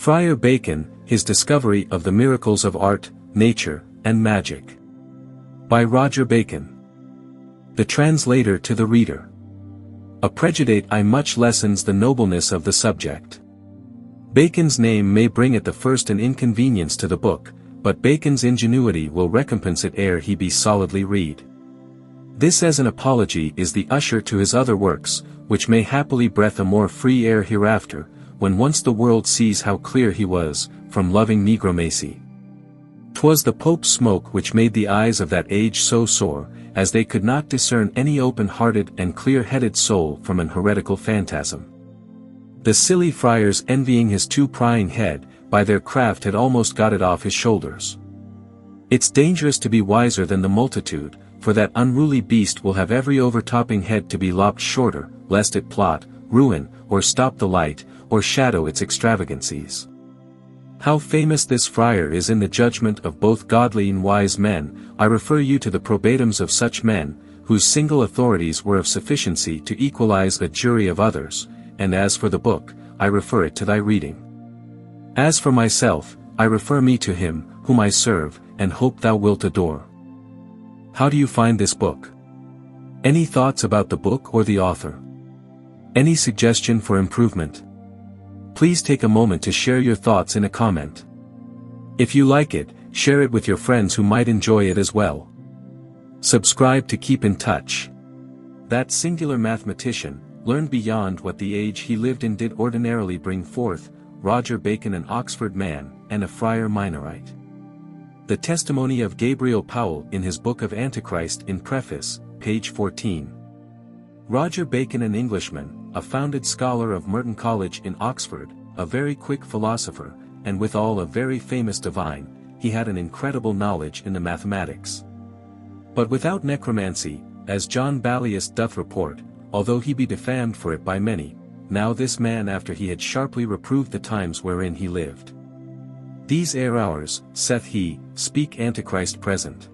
Friar Bacon, His Discovery of the Miracles of Art, Nature, and Magic. By Roger Bacon. The Translator to the Reader. A prejudice I much lessens the nobleness of the subject. Bacon's name may bring at the first an inconvenience to the book, but Bacon's ingenuity will recompense it ere he be solidly read. This as an apology is the usher to his other works, which may happily breathe a more free air hereafter, when once the world sees how clear he was, from loving negromancy. 'Twas the Pope's smoke which made the eyes of that age so sore, as they could not discern any open-hearted and clear-headed soul from an heretical phantasm. The silly friars envying his too prying head, by their craft had almost got it off his shoulders. It's dangerous to be wiser than the multitude, for that unruly beast will have every overtopping head to be lopped shorter, lest it plot, ruin, or stop the light, or shadow its extravagancies. How famous this friar is in the judgment of both godly and wise men, I refer you to the probatims of such men, whose single authorities were of sufficiency to equalize a jury of others, and as for the book, I refer it to thy reading. As for myself, I refer me to him, whom I serve, and hope thou wilt adore. How do you find this book? Any thoughts about the book or the author? Any suggestion for improvement? Please take a moment to share your thoughts in a comment. If you like it, share it with your friends who might enjoy it as well. Subscribe to keep in touch. That singular mathematician, learned beyond what the age he lived in did ordinarily bring forth, Roger Bacon, an Oxford man, and a friar Minorite. The testimony of Gabriel Powell in his book of Antichrist in preface, page 14. Roger Bacon, an Englishman, a founded scholar of Merton College in Oxford, a very quick philosopher, and withal a very famous divine, he had an incredible knowledge in the mathematics. But without necromancy, as John Ballius doth report, although he be defamed for it by many, now this man after he had sharply reproved the times wherein he lived. These ere hours, saith he, speak Antichrist present.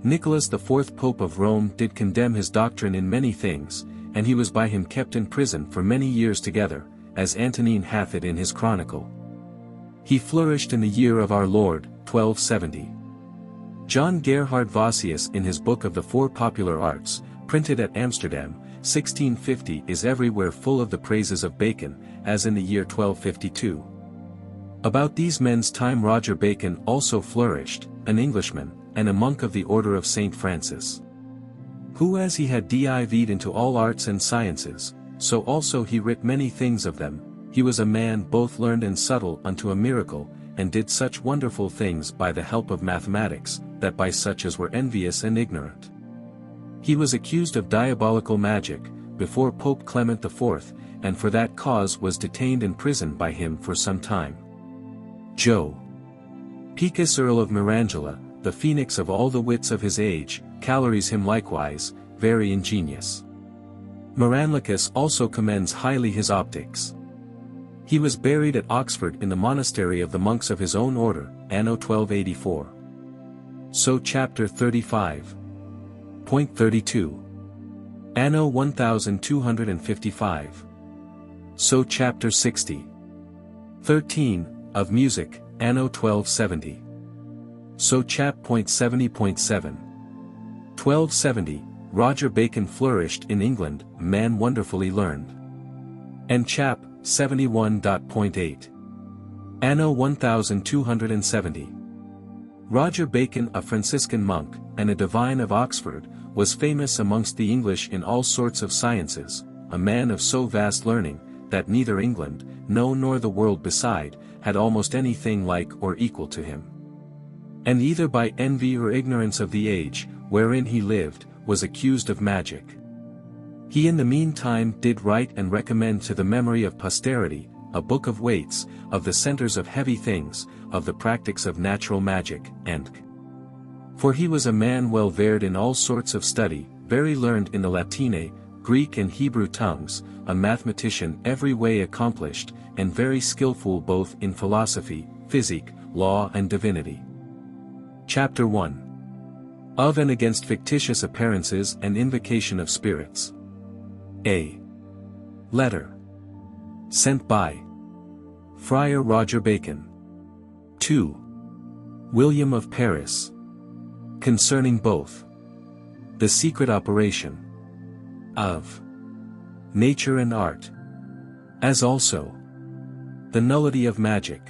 Nicholas the fourth Pope of Rome did condemn his doctrine in many things, and he was by him kept in prison for many years together, as Antonine hath it in his chronicle. He flourished in the year of our Lord, 1270. John Gerhard Vossius in his book of the Four Popular Arts, printed at Amsterdam, 1650, is everywhere full of the praises of Bacon, as in the year 1252. About these men's time Roger Bacon also flourished, an Englishman, and a monk of the order of St. Francis. Who as he had dived into all arts and sciences, so also he writ many things of them, he was a man both learned and subtle unto a miracle, and did such wonderful things by the help of mathematics, that by such as were envious and ignorant. He was accused of diabolical magic, before Pope Clement IV, and for that cause was detained in prison by him for some time. Joe Picus, Earl of Mirangela, the phoenix of all the wits of his age, calories him likewise, very ingenious. Moranlicus also commends highly his optics. He was buried at Oxford in the monastery of the monks of his own order, anno 1284. So chapter 35. Point 32. Anno 1255. So chapter 60. 13, of music, anno 1270. So chap. 70.7. 1270, Roger Bacon flourished in England, man wonderfully learned. And chap. 71.8. Anno 1270. Roger Bacon, a Franciscan monk, and a divine of Oxford, was famous amongst the English in all sorts of sciences, a man of so vast learning, that neither England, no nor the world beside, had almost anything like or equal to him. And either by envy or ignorance of the age, wherein he lived, was accused of magic. He in the meantime did write and recommend to the memory of posterity, a book of weights, of the centers of heavy things, of the practics of natural magic, and for he was a man well versed in all sorts of study, very learned in the Latine, Greek and Hebrew tongues, a mathematician every way accomplished, and very skillful both in philosophy, physic, law and divinity. Chapter 1. Of and against fictitious apparences and invocation of spirits. A letter sent by Friar Roger Bacon. 2. William of Paris. Concerning both the secret operation of nature and art, as also the nullity of magic.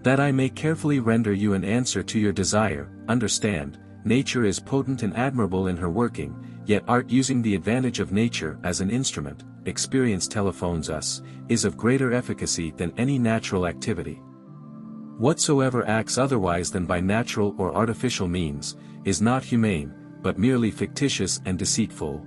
That I may carefully render you an answer to your desire, understand, nature is potent and admirable in her working, yet art using the advantage of nature as an instrument, experience telephones us, is of greater efficacy than any natural activity. Whatsoever acts otherwise than by natural or artificial means, is not humane, but merely fictitious and deceitful.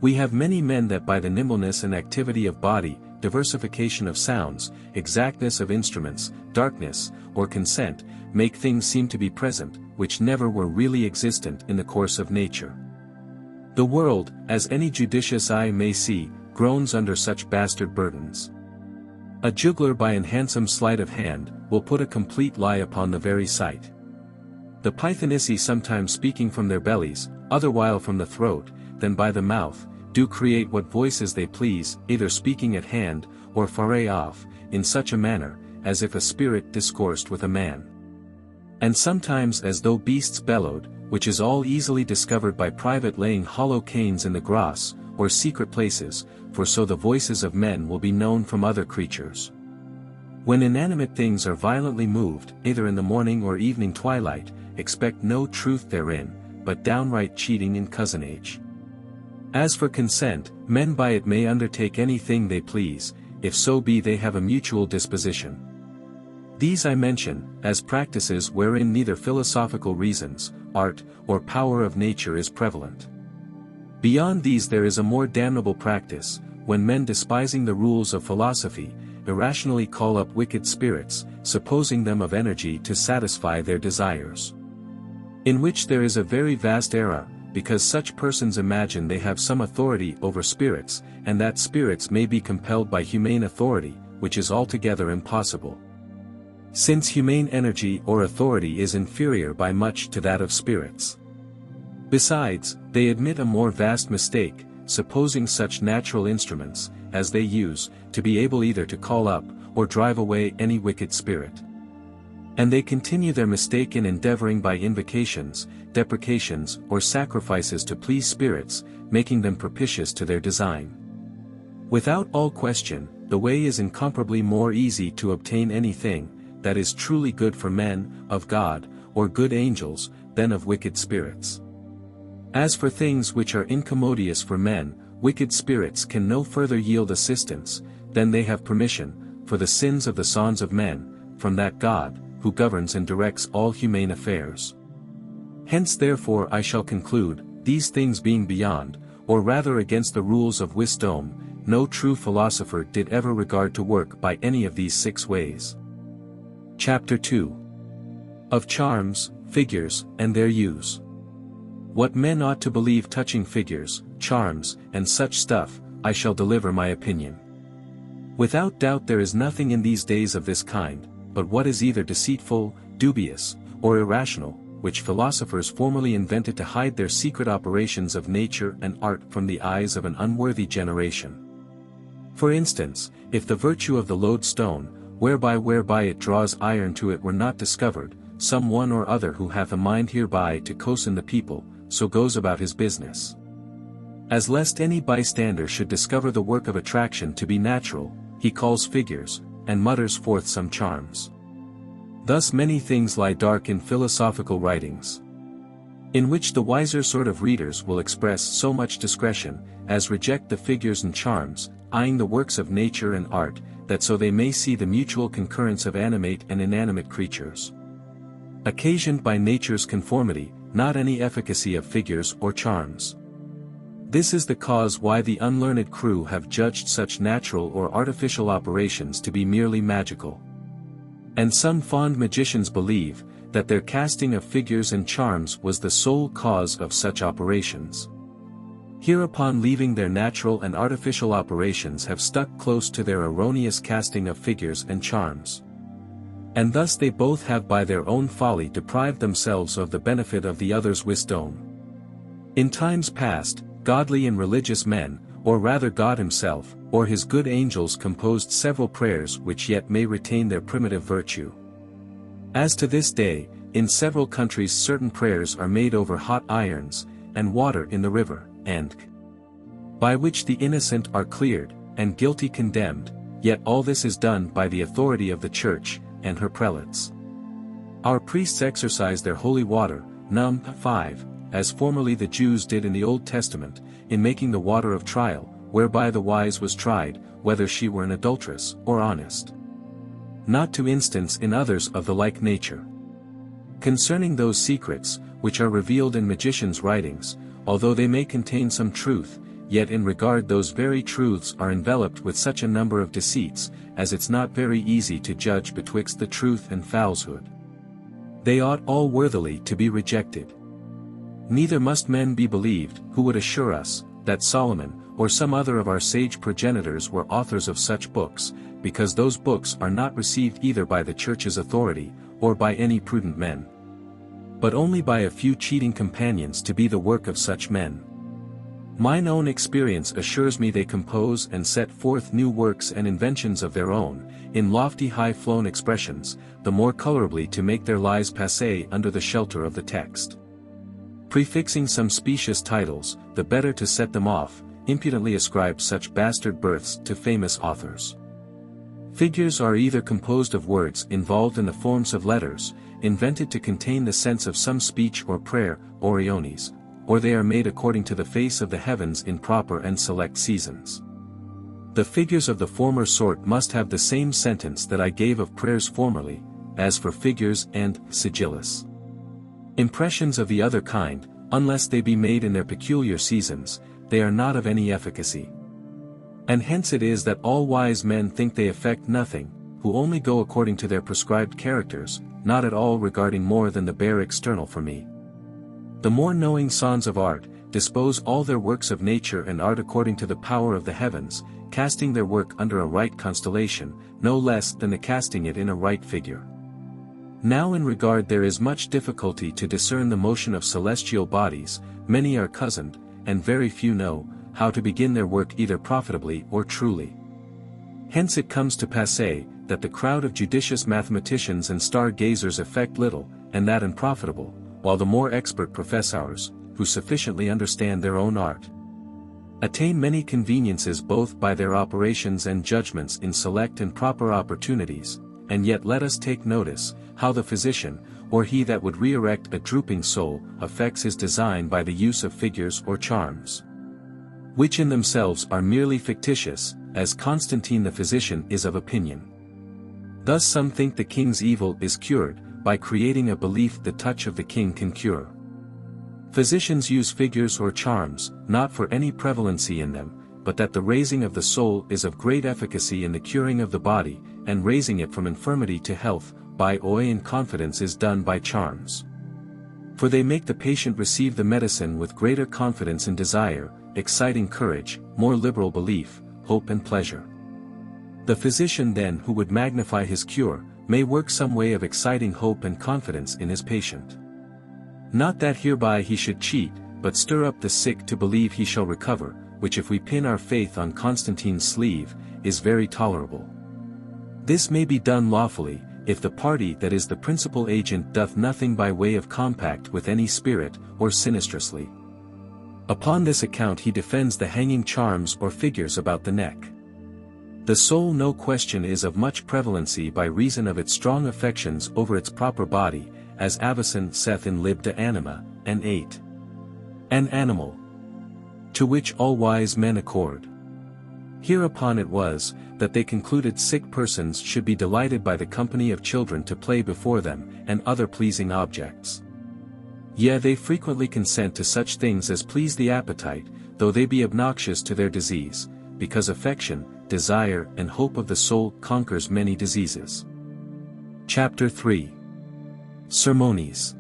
We have many men that by the nimbleness and activity of body, diversification of sounds, exactness of instruments, darkness, or consent, make things seem to be present, which never were really existent in the course of nature. The world, as any judicious eye may see, groans under such bastard burdens. A juggler by an handsome sleight of hand, will put a complete lie upon the very sight. The Pythonisi sometimes speaking from their bellies, otherwhile from the throat, than by the mouth, do create what voices they please, either speaking at hand, or far off, in such a manner, as if a spirit discoursed with a man. And sometimes as though beasts bellowed, which is all easily discovered by private laying hollow canes in the grass, or secret places, for so the voices of men will be known from other creatures. When inanimate things are violently moved, either in the morning or evening twilight, expect no truth therein, but downright cheating in cousinage. As for consent, men by it may undertake anything they please, if so be they have a mutual disposition. These I mention, as practices wherein neither philosophical reasons, art, or power of nature is prevalent. Beyond these there is a more damnable practice, when men despising the rules of philosophy, irrationally call up wicked spirits, supposing them of energy to satisfy their desires. In which there is a very vast error, because such persons imagine they have some authority over spirits, and that spirits may be compelled by humane authority, which is altogether impossible. Since humane energy or authority is inferior by much to that of spirits. Besides, they admit a more vast mistake, supposing such natural instruments, as they use, to be able either to call up, or drive away any wicked spirit. And they continue their mistake in endeavoring by invocations, deprecations, or sacrifices to please spirits, making them propitious to their design. Without all question, the way is incomparably more easy to obtain anything, that is truly good for men, of God, or good angels, than of wicked spirits. As for things which are incommodious for men, wicked spirits can no further yield assistance, than they have permission, for the sins of the sons of men, from that God, who governs and directs all humane affairs. Hence therefore I shall conclude, these things being beyond, or rather against the rules of wisdom, no true philosopher did ever regard to work by any of these 6 ways. Chapter 2. Of Charms, Figures, and their Use. What men ought to believe touching figures, charms, and such stuff, I shall deliver my opinion. Without doubt there is nothing in these days of this kind, but what is either deceitful, dubious, or irrational, which philosophers formerly invented to hide their secret operations of nature and art from the eyes of an unworthy generation. For instance, if the virtue of the lodestone, whereby it draws iron to it were not discovered, some one or other who hath a mind hereby to cozen the people, so goes about his business. As lest any bystander should discover the work of attraction to be natural, he calls figures, and mutters forth some charms. Thus many things lie dark in philosophical writings, in which the wiser sort of readers will express so much discretion, as reject the figures and charms, eyeing the works of nature and art, that so they may see the mutual concurrence of animate and inanimate creatures, occasioned by nature's conformity, not any efficacy of figures or charms. This is the cause why the unlearned crew have judged such natural or artificial operations to be merely magical. And some fond magicians believe, that their casting of figures and charms was the sole cause of such operations. Hereupon leaving their natural and artificial operations have stuck close to their erroneous casting of figures and charms. And thus they both have by their own folly deprived themselves of the benefit of the other's wisdom. In times past, godly and religious men, or rather God himself, or his good angels composed several prayers which yet may retain their primitive virtue. As to this day, in several countries certain prayers are made over hot irons, and water in the river, and by which the innocent are cleared, and guilty condemned, yet all this is done by the authority of the Church, and her prelates. Our priests exercise their holy water, Num 5, as formerly the Jews did in the Old Testament, in making the water of trial, whereby the wise was tried, whether she were an adulteress, or honest. Not to instance in others of the like nature. Concerning those secrets, which are revealed in magicians' writings, although they may contain some truth, yet in regard those very truths are enveloped with such a number of deceits, as it's not very easy to judge betwixt the truth and falsehood. They ought all worthily to be rejected. Neither must men be believed, who would assure us, that Solomon, or some other of our sage progenitors were authors of such books, because those books are not received either by the Church's authority, or by any prudent men, but only by a few cheating companions to be the work of such men. Mine own experience assures me they compose and set forth new works and inventions of their own, in lofty high-flown expressions, the more colorably to make their lies passe under the shelter of the text. Prefixing some specious titles, the better to set them off, impudently ascribe such bastard births to famous authors. Figures are either composed of words involved in the forms of letters, invented to contain the sense of some speech or prayer, oriones, or they are made according to the face of the heavens in proper and select seasons. The figures of the former sort must have the same sentence that I gave of prayers formerly, as for figures and sigillus. Impressions of the other kind, unless they be made in their peculiar seasons, they are not of any efficacy. And hence it is that all wise men think they effect nothing, who only go according to their prescribed characters, not at all regarding more than the bare external for me. The more knowing sons of art, dispose all their works of nature and art according to the power of the heavens, casting their work under a right constellation, no less than the casting it in a right figure. Now in regard there is much difficulty to discern the motion of celestial bodies, many are cozened, and very few know, how to begin their work either profitably or truly. Hence it comes to pass, that the crowd of judicious mathematicians and star-gazers effect little, and that unprofitable, while the more expert professors, who sufficiently understand their own art, attain many conveniences both by their operations and judgments in select and proper opportunities. And yet let us take notice, how the physician, or he that would re-erect a drooping soul, affects his design by the use of figures or charms, which in themselves are merely fictitious, as Constantine the physician is of opinion. Thus some think the king's evil is cured, by creating a belief the touch of the king can cure. Physicians use figures or charms, not for any prevalency in them, but that the raising of the soul is of great efficacy in the curing of the body, and raising it from infirmity to health, by oy and confidence is done by charms. For they make the patient receive the medicine with greater confidence and desire, exciting courage, more liberal belief, hope and pleasure. The physician then who would magnify his cure, may work some way of exciting hope and confidence in his patient. Not that hereby he should cheat, but stir up the sick to believe he shall recover, which if we pin our faith on Constantine's sleeve, is very tolerable. This may be done lawfully, if the party that is the principal agent doth nothing by way of compact with any spirit, or sinistrously. Upon this account he defends the hanging charms or figures about the neck. The soul no question is of much prevalency by reason of its strong affections over its proper body, as Avicen saith in Lib de Anima, and 8. An animal, to which all wise men accord. Hereupon it was, that they concluded sick persons should be delighted by the company of children to play before them, and other pleasing objects. Yea, they frequently consent to such things as please the appetite, though they be obnoxious to their disease, because affection, desire and hope of the soul conquers many diseases. Chapter 3. Sermonis.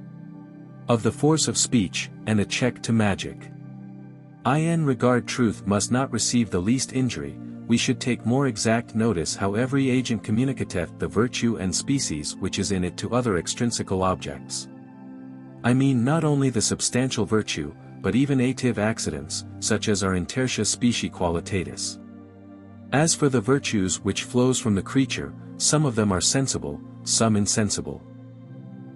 Of the force of speech, and a check to magic. In regard truth must not receive the least injury, we should take more exact notice how every agent communicateth the virtue and species which is in it to other extrinsical objects. I mean not only the substantial virtue, but even ative accidents, such as are in tertia specie qualitatis. As for the virtues which flows from the creature, some of them are sensible, some insensible.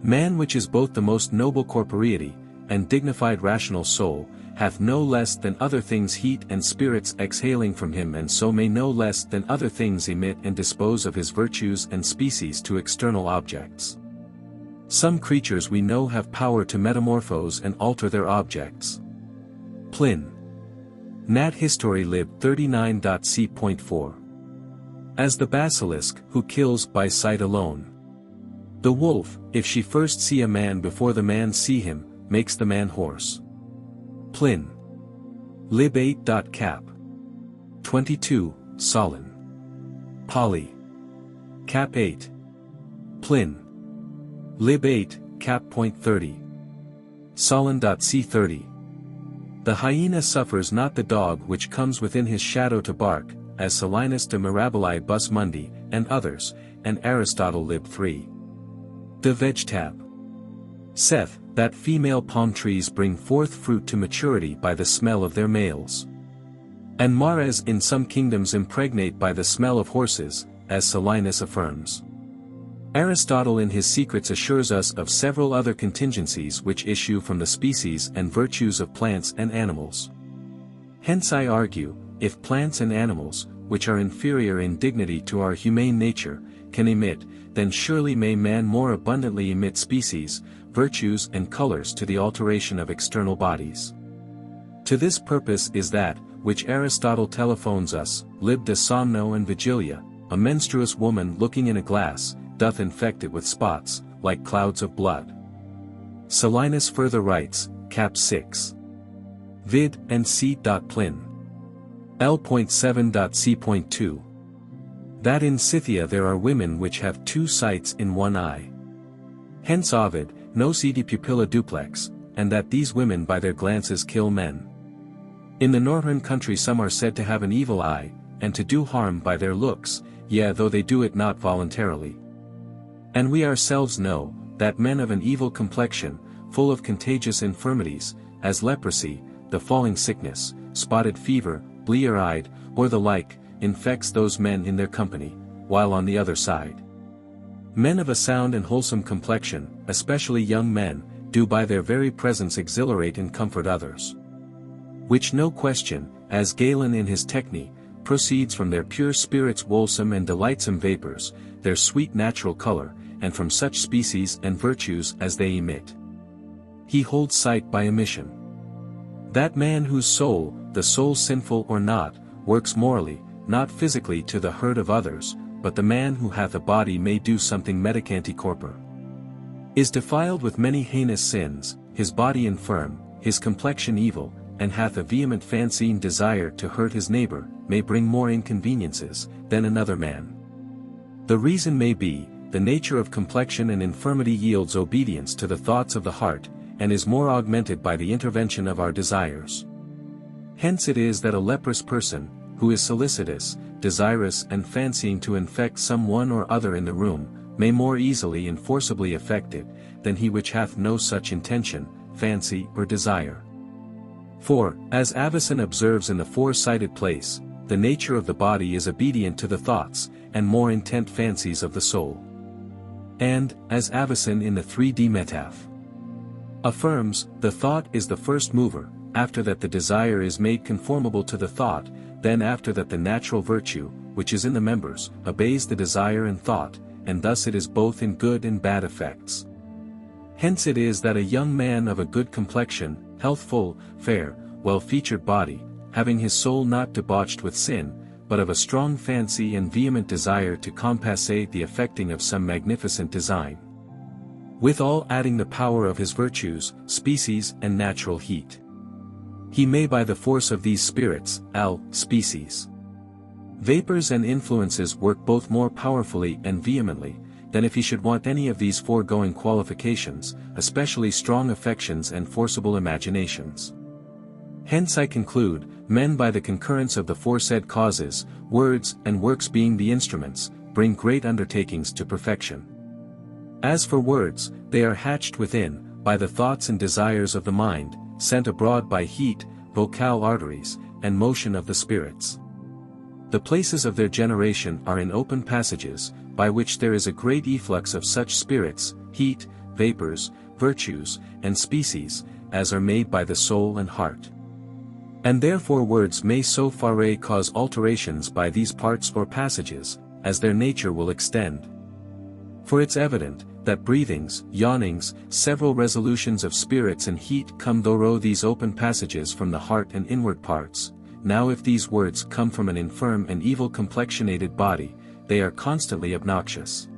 Man, which is both the most noble corporeity, and dignified rational soul, hath no less than other things heat and spirits exhaling from him, and so may no less than other things emit and dispose of his virtues and species to external objects. Some creatures we know have power to metamorphose and alter their objects. Plin. Nat. History lib 39.c.4. As the basilisk, who kills by sight alone. The wolf, if she first see a man before the man see him, makes the man hoarse. Plin. Lib 8.cap. 22, Solon. Polly. Cap 8. Plin. Lib 8, cap. Point 30. Solon.c30. The hyena suffers not the dog which comes within his shadow to bark, as Solinus de Mirabili Bus Mundi, and others, and Aristotle lib 3. De Vegetab. Saith, that female palm trees bring forth fruit to maturity by the smell of their males. And mares in some kingdoms impregnate by the smell of horses, as Solinus affirms. Aristotle in his Secrets assures us of several other contingencies which issue from the species and virtues of plants and animals. Hence I argue, if plants and animals, which are inferior in dignity to our humane nature, can emit, then surely may man more abundantly emit species, virtues and colors to the alteration of external bodies. To this purpose is that, which Aristotle telephones us, lib de somno and vigilia, a menstruous woman looking in a glass, doth infect it with spots, like clouds of blood. Solinus further writes, cap 6. Vid. and c. Plin. L.7.c.2. That in Scythia there are women which have 2 sights in one eye. Hence Ovid, nos edi pupilla duplex, and that these women by their glances kill men. In the northern country some are said to have an evil eye, and to do harm by their looks, yea though they do it not voluntarily. And we ourselves know, that men of an evil complexion, full of contagious infirmities, as leprosy, the falling sickness, spotted fever, blear-eyed, or the like, infects those men in their company, while on the other side, men of a sound and wholesome complexion, especially young men, do by their very presence exhilarate and comfort others. Which no question, as Galen in his Techne, proceeds from their pure spirits wholesome and delightsome vapors, their sweet natural color, and from such species and virtues as they emit. He holds sight by emission. That man whose soul, the soul sinful or not, works morally, not physically to the hurt of others, but the man who hath a body may do something medicanti corpore. Is defiled with many heinous sins, his body infirm, his complexion evil, and hath a vehement fancying desire to hurt his neighbor, may bring more inconveniences, than another man. The reason may be, the nature of complexion and infirmity yields obedience to the thoughts of the heart, and is more augmented by the intervention of our desires. Hence it is that a leprous person, who is solicitous, desirous and fancying to infect some one or other in the room, may more easily and forcibly effect it, than he which hath no such intention, fancy or desire. For, as Avicen observes in the four-sided place, the nature of the body is obedient to the thoughts, and more intent fancies of the soul. And, as Avicen in the 3D Metaph affirms, the thought is the first mover, after that the desire is made conformable to the thought, then after that the natural virtue, which is in the members, obeys the desire and thought, and thus it is both in good and bad effects. Hence it is that a young man of a good complexion, healthful, fair, well-featured body, having his soul not debauched with sin, but of a strong fancy and vehement desire to compassate the effecting of some magnificent design, withal adding the power of his virtues, species and natural heat, he may by the force of these spirits, species, vapors and influences work both more powerfully and vehemently, than if he should want any of these foregoing qualifications, especially strong affections and forcible imaginations. Hence I conclude, men by the concurrence of the foresaid causes, words and works being the instruments, bring great undertakings to perfection. As for words, they are hatched within, by the thoughts and desires of the mind, sent abroad by heat, vocal arteries, and motion of the spirits. The places of their generation are in open passages, by which there is a great efflux of such spirits, heat, vapors, virtues, and species, as are made by the soul and heart. And therefore words may so far cause alterations by these parts or passages, as their nature will extend. For it's evident, that breathings, yawnings, several resolutions of spirits and heat come thorough these open passages from the heart and inward parts. Now if these words come from an infirm and evil complexionated body, they are constantly obnoxious.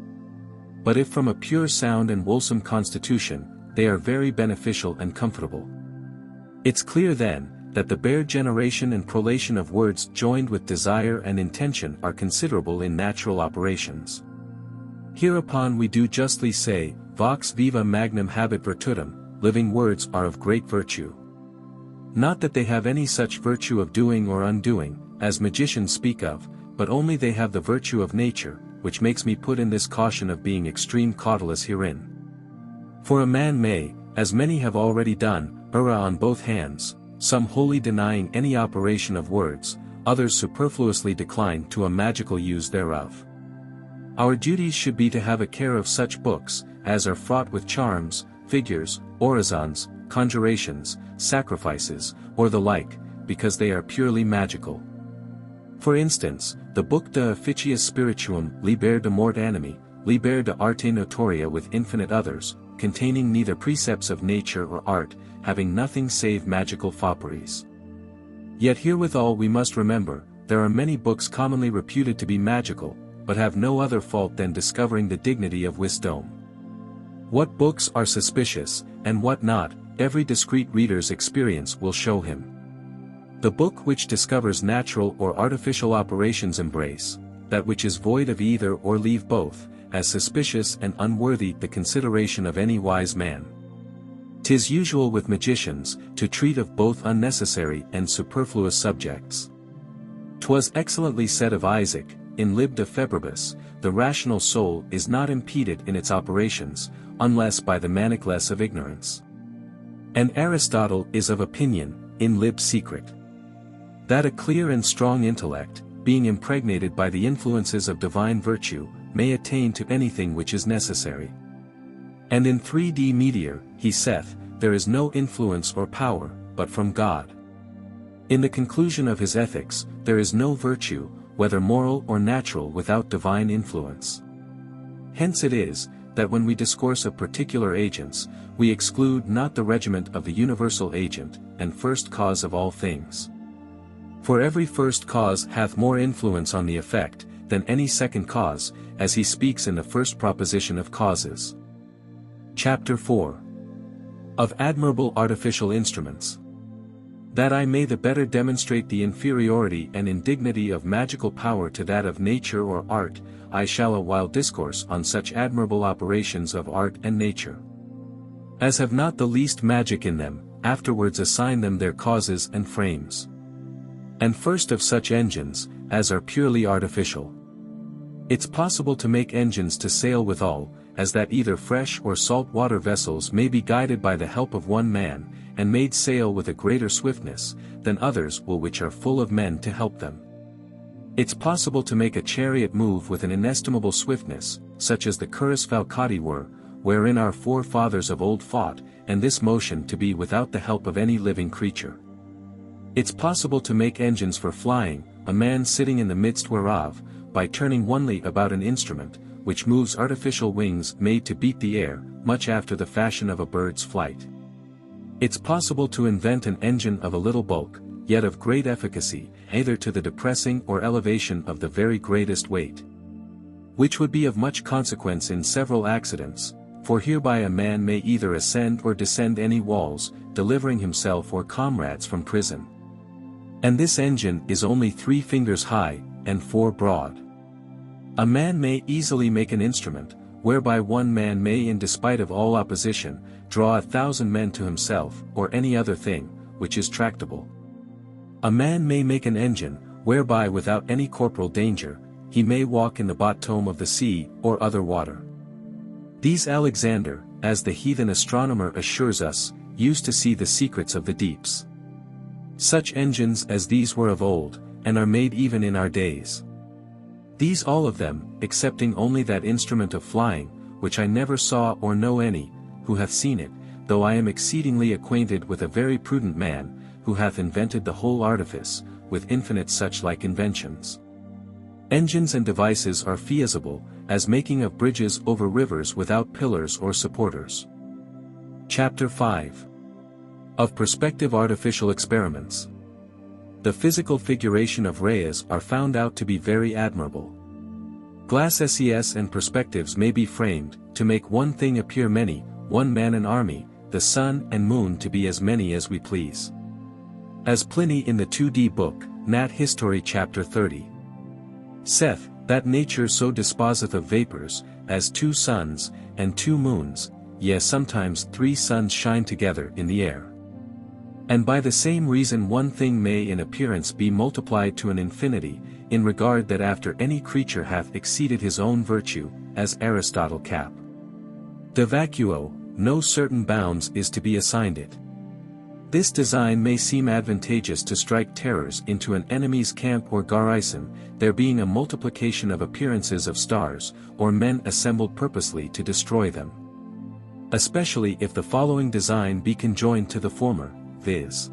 But if from a pure sound and wholesome constitution, they are very beneficial and comfortable. It's clear then, that the bare generation and prolation of words joined with desire and intention are considerable in natural operations. Hereupon we do justly say, vox viva magnum habet virtutum, living words are of great virtue. Not that they have any such virtue of doing or undoing, as magicians speak of, but only they have the virtue of nature, which makes me put in this caution of being extreme cautelous herein. For a man may, as many have already done, err on both hands, some wholly denying any operation of words, others superfluously decline to a magical use thereof. Our duties should be to have a care of such books, as are fraught with charms, figures, orisons, conjurations, sacrifices, or the like, because they are purely magical. For instance, the book De Officiis Spirituum Liber de Mort Animi, Liber de Arte Notoria with infinite others, containing neither precepts of nature or art, having nothing save magical fopperies. Yet herewithal we must remember, there are many books commonly reputed to be magical, but have no other fault than discovering the dignity of wisdom. What books are suspicious, and what not, every discreet reader's experience will show him. The book which discovers natural or artificial operations embrace, that which is void of either or leave both, as suspicious and unworthy the consideration of any wise man. 'Tis usual with magicians, to treat of both unnecessary and superfluous subjects. 'Twas excellently said of Isaac, in Lib de Febribus, the rational soul is not impeded in its operations, unless by the manacles of ignorance. And Aristotle is of opinion, in Lib Secret, that a clear and strong intellect, being impregnated by the influences of divine virtue, may attain to anything which is necessary. And in 3D Meteor, he saith, there is no influence or power, but from God. In the conclusion of his Ethics, there is no virtue, whether moral or natural without divine influence. Hence it is, that when we discourse of particular agents, we exclude not the regiment of the universal agent, and first cause of all things. For every first cause hath more influence on the effect, than any second cause, as he speaks in the first proposition of Causes. Chapter 4. Of Admirable Artificial Instruments. That I may the better demonstrate the inferiority and indignity of magical power to that of nature or art, I shall a while discourse on such admirable operations of art and nature, as have not the least magic in them, afterwards assign them their causes and frames. And first of such engines, as are purely artificial. It's possible to make engines to sail withal, as that either fresh or salt water vessels may be guided by the help of one man, and made sail with a greater swiftness, than others will which are full of men to help them. It's possible to make a chariot move with an inestimable swiftness, such as the currus falcati were, wherein our forefathers of old fought, and this motion to be without the help of any living creature. It's possible to make engines for flying, a man sitting in the midst whereof, by turning onely about an instrument, which moves artificial wings made to beat the air, much after the fashion of a bird's flight. It's possible to invent an engine of a little bulk, yet of great efficacy, either to the depressing or elevation of the very greatest weight, which would be of much consequence in several accidents, for hereby a man may either ascend or descend any walls, delivering himself or comrades from prison. And this engine is only 3 fingers high, and 4 broad. A man may easily make an instrument, whereby one man may in despite of all opposition, draw 1,000 men to himself, or any other thing, which is tractable. A man may make an engine, whereby without any corporal danger, he may walk in the bottom of the sea, or other water. These Alexander, as the heathen astronomer assures us, used to see the secrets of the deeps. Such engines as these were of old, and are made even in our days. These all of them, excepting only that instrument of flying, which I never saw or know any, who hath seen it, though I am exceedingly acquainted with a very prudent man, who hath invented the whole artifice, with infinite such like inventions. Engines and devices are feasible, as making of bridges over rivers without pillars or supporters. Chapter 5. Of Perspective Artificial Experiments. The physical figuration of rays are found out to be very admirable. Glass ses and perspectives may be framed, to make one thing appear many, one man an army, the sun and moon to be as many as we please. As Pliny in the 2D book, Nat. History chapter 30. Saith, that nature so disposeth of vapors, as 2 suns, and 2 moons, yea sometimes 3 suns shine together in the air. And by the same reason one thing may in appearance be multiplied to an infinity, in regard that after any creature hath exceeded his own virtue, as Aristotle cap. De vacuo, no certain bounds is to be assigned it. This design may seem advantageous to strike terrors into an enemy's camp or garrison, there being a multiplication of appearances of stars, or men assembled purposely to destroy them. Especially if the following design be conjoined to the former, viz.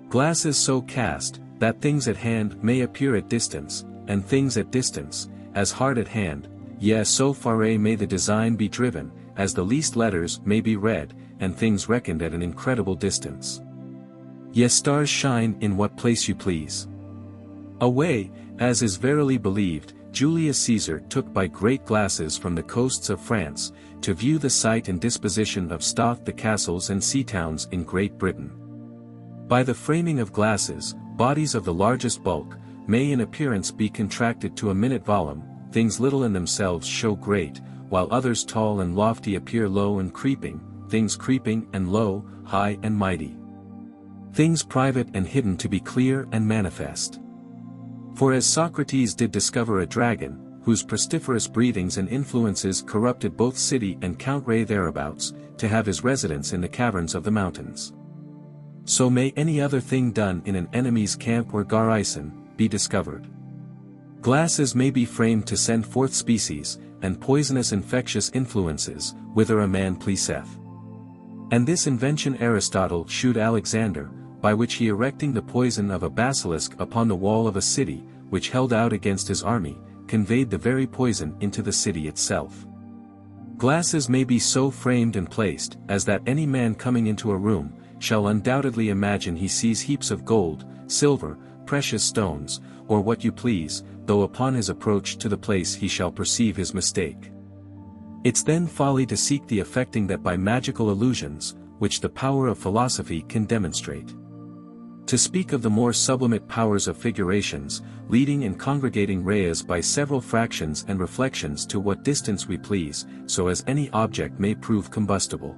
Glasses so cast, that things at hand may appear at distance, and things at distance, as hard at hand, yea so far may the design be driven, as the least letters may be read, and things reckoned at an incredible distance. Yea stars shine in what place you please. Away, as is verily believed, Julius Caesar took by great glasses from the coasts of France, to view the site and disposition of Stoth the castles and sea towns in Great Britain. By the framing of glasses, bodies of the largest bulk, may in appearance be contracted to a minute volume, things little in themselves show great, while others tall and lofty appear low and creeping, things creeping and low, high and mighty. Things private and hidden to be clear and manifest. For as Socrates did discover a dragon, whose pestiferous breathings and influences corrupted both city and Count Ray thereabouts, to have his residence in the caverns of the mountains. So may any other thing done in an enemy's camp or garrison, be discovered. Glasses may be framed to send forth species, and poisonous infectious influences, whither a man pleaseth. And this invention Aristotle shewed Alexander, by which he erecting the poison of a basilisk upon the wall of a city, which held out against his army, conveyed the very poison into the city itself. Glasses may be so framed and placed, as that any man coming into a room, shall undoubtedly imagine he sees heaps of gold, silver, precious stones, or what you please, though upon his approach to the place he shall perceive his mistake. It's then folly to seek the effecting that by magical illusions, which the power of philosophy can demonstrate. To speak of the more sublimate powers of figurations, leading and congregating rays by several fractions and reflections to what distance we please, so as any object may prove combustible.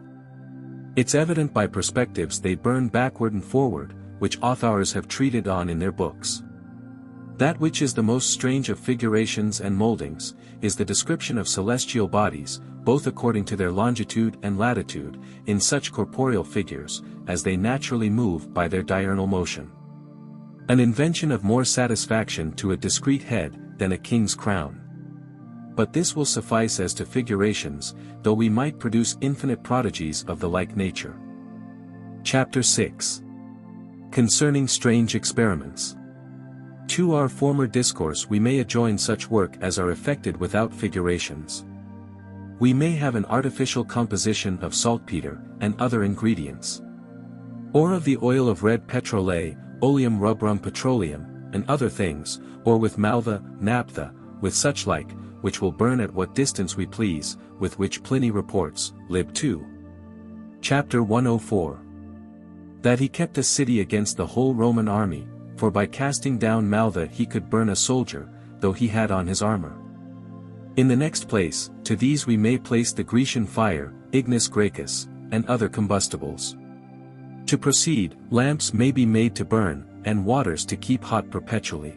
It's evident by perspectives they burn backward and forward, which authors have treated on in their books. That which is the most strange of figurations and mouldings, is the description of celestial bodies, both according to their longitude and latitude, in such corporeal figures, as they naturally move by their diurnal motion. An invention of more satisfaction to a discreet head, than a king's crown. But this will suffice as to figurations, though we might produce infinite prodigies of the like nature. Chapter 6. Concerning strange experiments. To our former discourse we may adjoin such work as are effected without figurations. We may have an artificial composition of saltpeter, and other ingredients. Or of the oil of red petrolae, oleum rubrum petroleum, and other things, or with malva, naphtha, with such like, which will burn at what distance we please, with which Pliny reports, Lib 2. Chapter 104. That he kept a city against the whole Roman army, for by casting down malva he could burn a soldier, though he had on his armor. In the next place, to these we may place the Grecian fire, ignis graecus, and other combustibles. To proceed, lamps may be made to burn, and waters to keep hot perpetually.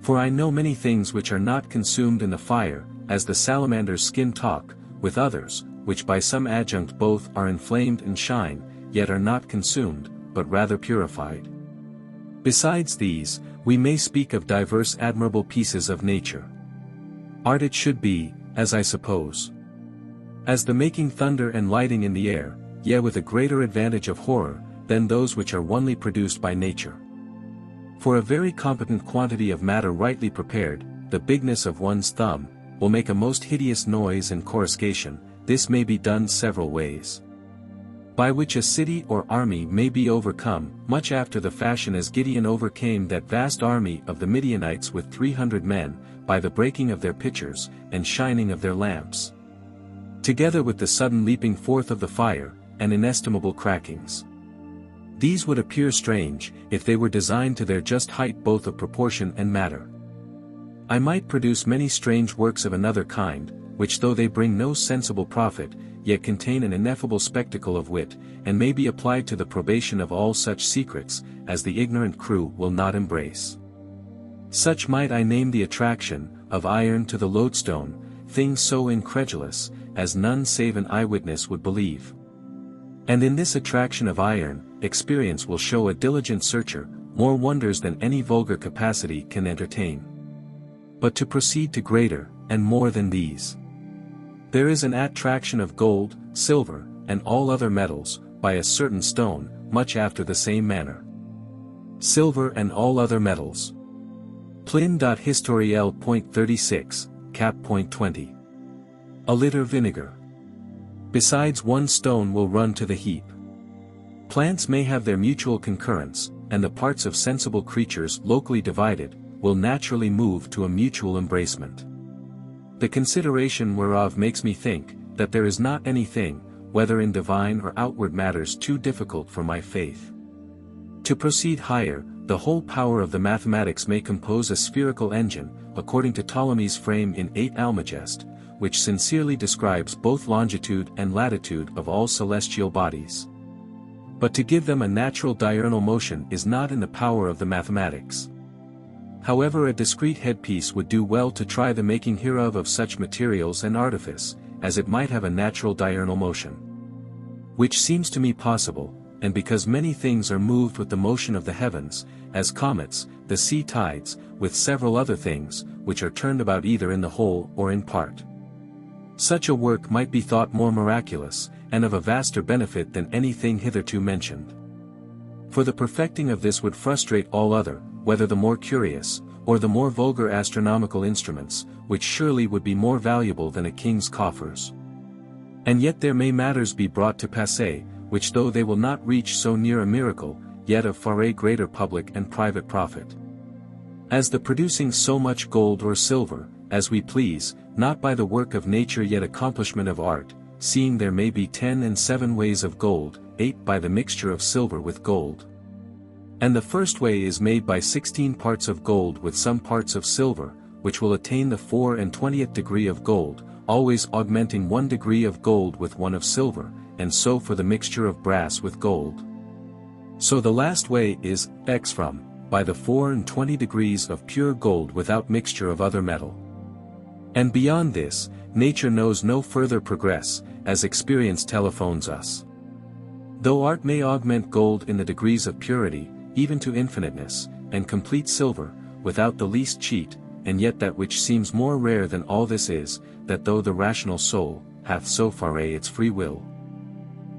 For I know many things which are not consumed in the fire, as the salamander's skin talk, with others, which by some adjunct both are inflamed and shine, yet are not consumed, but rather purified. Besides these, we may speak of diverse admirable pieces of nature. Art it should be, as I suppose. As the making thunder and lighting in the air, yea with a greater advantage of horror, than those which are only produced by nature. For a very competent quantity of matter rightly prepared, the bigness of one's thumb, will make a most hideous noise and coruscation. This may be done several ways. By which a city or army may be overcome, much after the fashion as Gideon overcame that vast army of the Midianites with 300 men, by the breaking of their pitchers, and shining of their lamps. Together with the sudden leaping forth of the fire, and inestimable crackings. These would appear strange, if they were designed to their just height both of proportion and matter. I might produce many strange works of another kind, which though they bring no sensible profit, yet contain an ineffable spectacle of wit, and may be applied to the probation of all such secrets, as the ignorant crew will not embrace. Such might I name the attraction, of iron to the lodestone, things so incredulous, as none save an eyewitness would believe. And in this attraction of iron, experience will show a diligent searcher, more wonders than any vulgar capacity can entertain. But to proceed to greater, and more than these. There is an attraction of gold, silver, and all other metals, by a certain stone, much after the same manner. Silver and all other metals. Plin.Historiel.36, cap.20. A liter vinegar. Besides one stone will run to the heap. Plants may have their mutual concurrence, and the parts of sensible creatures locally divided, will naturally move to a mutual embracement. The consideration whereof makes me think, that there is not anything, whether in divine or outward matters too difficult for my faith. To proceed higher, the whole power of the mathematics may compose a spherical engine, according to Ptolemy's frame in 8 Almagest, which sincerely describes both longitude and latitude of all celestial bodies. But to give them a natural diurnal motion is not in the power of the mathematics. However, a discreet headpiece would do well to try the making hereof of such materials and artifice, as it might have a natural diurnal motion. Which seems to me possible, and because many things are moved with the motion of the heavens, as comets, the sea tides, with several other things, which are turned about either in the whole or in part. Such a work might be thought more miraculous, and of a vaster benefit than anything hitherto mentioned. For the perfecting of this would frustrate all other, whether the more curious, or the more vulgar astronomical instruments, which surely would be more valuable than a king's coffers. And yet there may matters be brought to passe, which though they will not reach so near a miracle, yet of far a greater public and private profit. As the producing so much gold or silver, as we please, not by the work of nature yet accomplishment of art, seeing there may be 10 and 7 ways of gold, 8 by the mixture of silver with gold. And the first way is made by 16 parts of gold with some parts of silver, which will attain the 24th degree of gold, always augmenting 1 degree of gold with 1 of silver, and so for the mixture of brass with gold. So the last way is, X from, by the 24 degrees of pure gold without mixture of other metal. And beyond this, nature knows no further progress, as experience telephones us. Though art may augment gold in the degrees of purity, even to infiniteness, and complete silver, without the least cheat, and yet that which seems more rare than all this is, that though the rational soul hath so far its free will,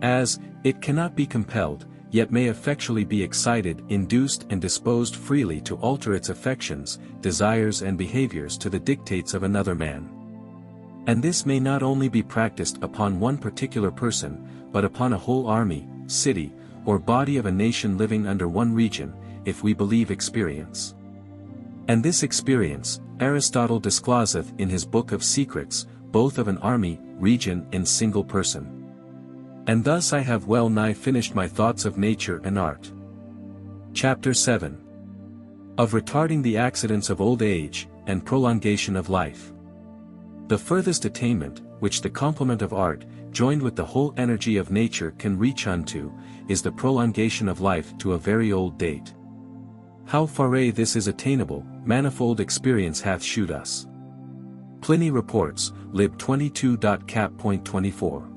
as it cannot be compelled, yet may effectually be excited, induced and disposed freely to alter its affections, desires and behaviors to the dictates of another man. And this may not only be practiced upon one particular person, but upon a whole army, city, or body of a nation living under one region, if we believe experience. And this experience, Aristotle discloseth in his Book of Secrets, both of an army, region and single person. And thus I have well nigh finished my thoughts of nature and art. Chapter 7. Of retarding the accidents of old age, and prolongation of life. The furthest attainment, which the complement of art, joined with the whole energy of nature can reach unto, is the prolongation of life to a very old date. How far this is attainable, manifold experience hath shewed us. Pliny reports, lib 22. Cap.24.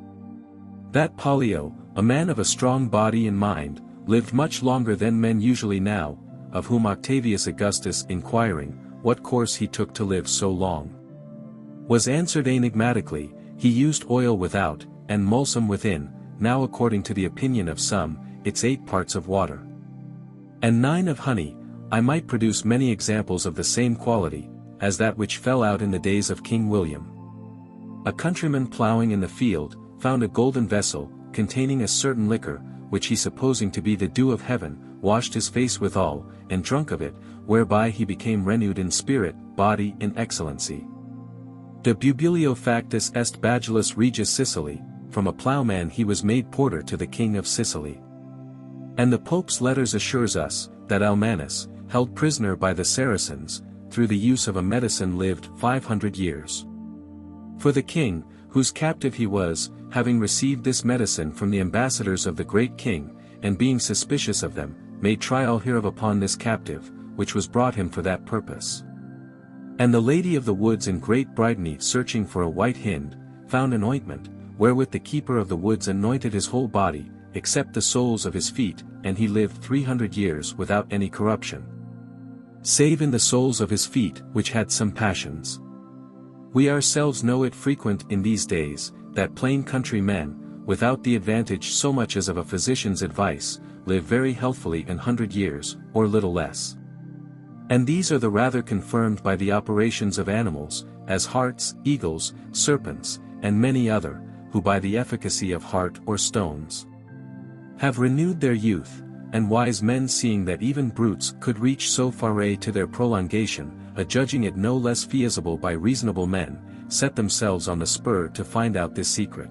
That Pollio, a man of a strong body and mind, lived much longer than men usually now, of whom Octavius Augustus inquiring, what course he took to live so long, was answered enigmatically, he used oil without, and mulsum within, now according to the opinion of some, it's 8 parts of water, and 9 of honey. I might produce many examples of the same quality, as that which fell out in the days of King William. A countryman ploughing in the field, found a golden vessel, containing a certain liquor, which he supposing to be the dew of heaven, washed his face withal, and drunk of it, whereby he became renewed in spirit, body and excellency. De bubulio factus est Bagelus Regis Sicily, from a ploughman he was made porter to the king of Sicily. And the Pope's letters assures us, that Almanus, held prisoner by the Saracens, through the use of a medicine lived 500 years. For the king, whose captive he was, having received this medicine from the ambassadors of the great king, and being suspicious of them, made trial hereof upon this captive, which was brought him for that purpose. And the lady of the woods in Great Brittany searching for a white hind, found an ointment, wherewith the keeper of the woods anointed his whole body, except the soles of his feet, and he lived 300 years without any corruption, save in the soles of his feet, which had some passions. We ourselves know it frequent in these days, that plain country men, without the advantage so much as of a physician's advice, live very healthfully 100 years, or little less. And these are the rather confirmed by the operations of animals, as harts, eagles, serpents, and many other, who by the efficacy of heart or stones have renewed their youth, and wise men seeing that even brutes could reach so far to their prolongation, adjudging it no less feasible by reasonable men, set themselves on the spur to find out this secret.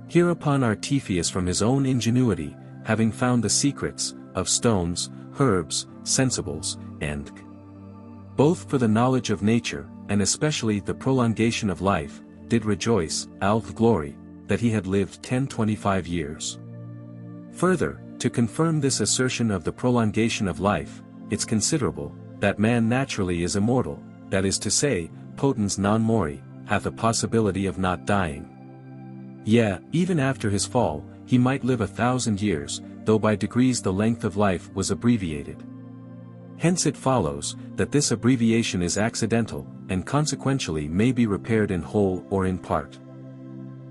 Hereupon Artephius from his own ingenuity, having found the secrets, of stones, herbs, sensibles, and both for the knowledge of nature, and especially the prolongation of life, did rejoice, out glory, that he had lived 10-25 years. Further, to confirm this assertion of the prolongation of life, it's considerable, that man naturally is immortal, that is to say, potens non mori, hath a possibility of not dying. Yea, even after his fall, he might live 1,000 years, though by degrees the length of life was abbreviated. Hence it follows, that this abbreviation is accidental, and consequentially may be repaired in whole or in part.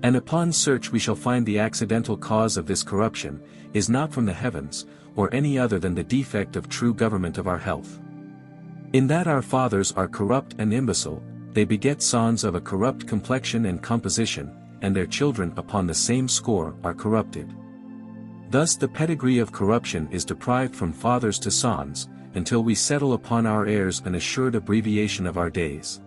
And upon search we shall find the accidental cause of this corruption, is not from the heavens, or any other than the defect of true government of our health. In that our fathers are corrupt and imbecile, they beget sons of a corrupt complexion and composition, and their children upon the same score are corrupted. Thus the pedigree of corruption is deprived from fathers to sons, until we settle upon our heirs an assured abbreviation of our days.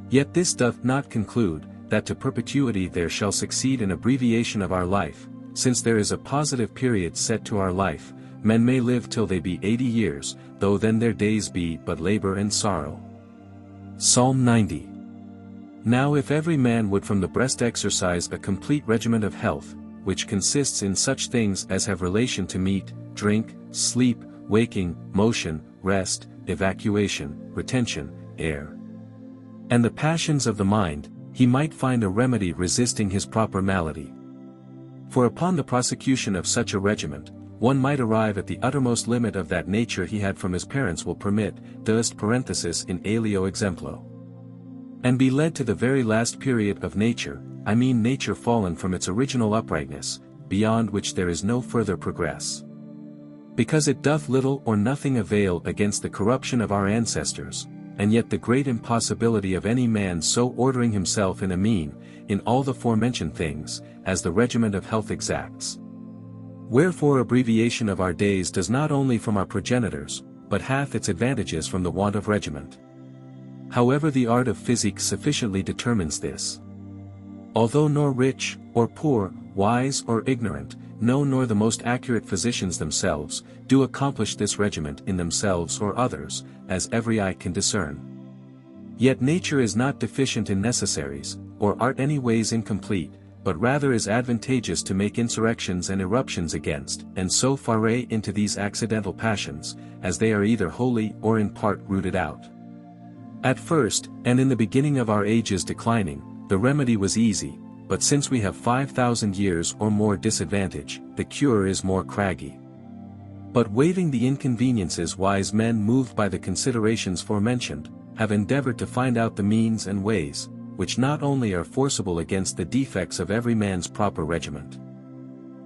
Yet this doth not conclude, that to perpetuity there shall succeed an abbreviation of our life, since there is a positive period set to our life. Men may live till they be 80 years, though then their days be but labor and sorrow. Psalm 90. Now if every man would from the breast exercise a complete regimen of health, which consists in such things as have relation to meat, drink, sleep, waking, motion, rest, evacuation, retention, air, and the passions of the mind, he might find a remedy resisting his proper malady. For upon the prosecution of such a regiment, one might arrive at the uttermost limit of that nature he had from his parents will permit, deust parenthesis in alio exemplo, and be led to the very last period of nature, I mean nature fallen from its original uprightness, beyond which there is no further progress. Because it doth little or nothing avail against the corruption of our ancestors, and yet the great impossibility of any man so ordering himself in a mean, in all the forementioned things, as the regiment of health exacts. Wherefore abbreviation of our days does not only from our progenitors, but hath its advantages from the want of regiment. However the art of physic sufficiently determines this. Although nor rich, or poor, wise or ignorant, no nor the most accurate physicians themselves, do accomplish this regiment in themselves or others, as every eye can discern. Yet nature is not deficient in necessaries, or art any ways incomplete, but rather is advantageous to make insurrections and eruptions against, and so foray into these accidental passions, as they are either wholly or in part rooted out. At first, and in the beginning of our ages declining, the remedy was easy, but since we have 5,000 years or more disadvantage, the cure is more craggy. But waiving the inconveniences, wise men moved by the considerations forementioned, have endeavored to find out the means and ways, which not only are forcible against the defects of every man's proper regiment,